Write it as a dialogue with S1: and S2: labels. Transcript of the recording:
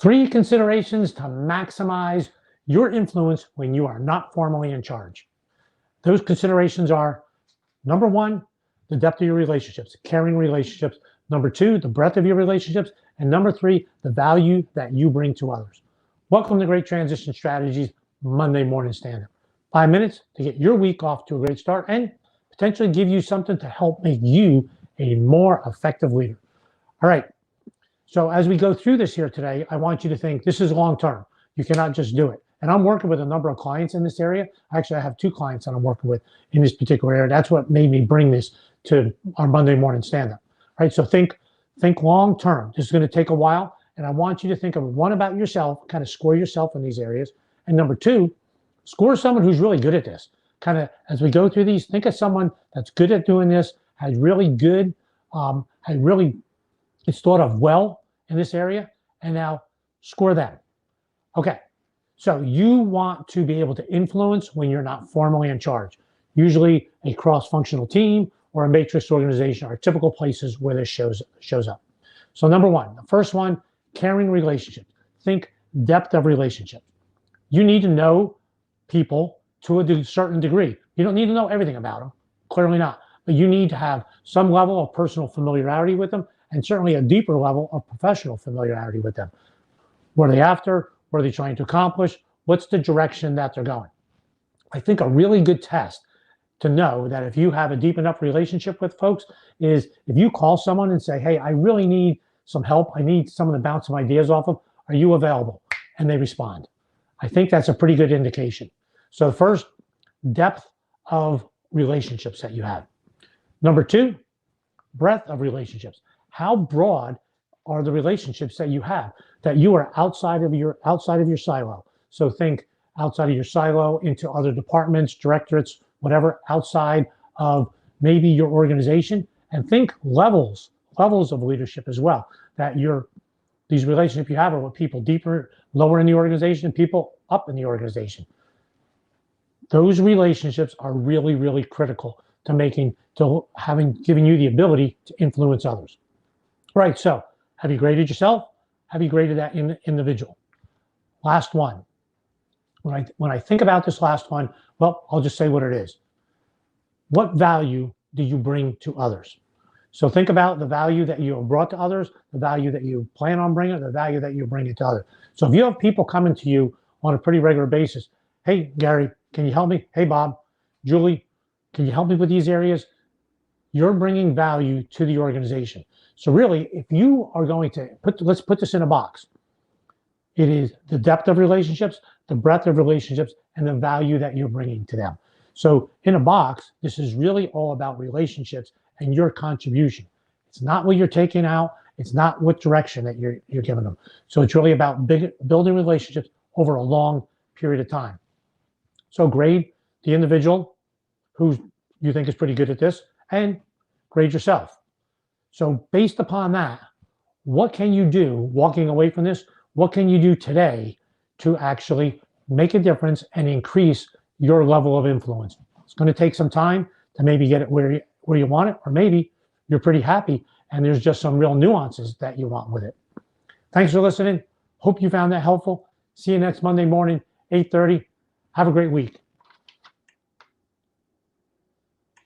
S1: 3 considerations to maximize your influence when you are not formally in charge. Those considerations are, number 1, the depth of your relationships, caring relationships. Number 2, the breadth of your relationships. And number 3, the value that you bring to others. Welcome to Great Transition Strategies Monday Morning Stand-Up. 5 minutes to get your week off to a great start and potentially give you something to help make you a more effective leader. All right. So as we go through this here today, I want you to think this is long-term. You cannot just do it. And I'm working with a number of clients in this area. Actually, I have 2 clients that I'm working with in this particular area. That's what made me bring this to our Monday morning stand-up. All right, so think long-term. This is going to take a while. And I want you to think of one about yourself, kind of score yourself in these areas. And number 2, score someone who's really good at this. Kind of as we go through these, think of someone that's good at doing this, has really good, it's thought of well in this area, and now score them. Okay, so you want to be able to influence when you're not formally in charge. Usually a cross-functional team or a matrix organization are typical places where this shows up. So number 1, the first one, caring relationships. Think depth of relationship. You need to know people to a certain degree. You don't need to know everything about them, clearly not, but you need to have some level of personal familiarity with them and certainly a deeper level of professional familiarity with them. What are they after? What are they trying to accomplish? What's the direction that they're going? I think a really good test to know that if you have a deep enough relationship with folks is if you call someone and say, hey, I really need some help. I need someone to bounce some ideas off of. Are you available? And they respond. I think that's a pretty good indication. So first, depth of relationships that you have. Number 2, breadth of relationships. How broad are the relationships that you have, that you are outside of your silo? So think outside of your silo into other departments, directorates, whatever, outside of maybe your organization, and think levels of leadership as well, that these relationships you have are with people deeper, lower in the organization, people up in the organization. Those relationships are really, really critical to giving you the ability to influence others. Right, so have you graded yourself? Have you graded that individual? Last one. When I think about this last one, well, I'll just say what it is. What value do you bring to others? So think about the value that you have brought to others, the value that you plan on bringing, the value that you bring to others. So if you have people coming to you on a pretty regular basis, hey, Gary, can you help me? Hey, Bob, Julie, can you help me with these areas? You're bringing value to the organization. So really, if you are going to let's put this in a box. It is the depth of relationships, the breadth of relationships, and the value that you're bringing to them. So in a box, this is really all about relationships and your contribution. It's not what you're taking out. It's not what direction that you're giving them. So it's really about building relationships over a long period of time. So grade the individual who you think is pretty good at this and grade yourself. So based upon that, what can you do walking away from this? What can you do today to actually make a difference and increase your level of influence? It's going to take some time to maybe get it where you want it, or maybe you're pretty happy and there's just some real nuances that you want with it. Thanks for listening. Hope you found that helpful. See you next Monday morning, 8:30. Have a great week.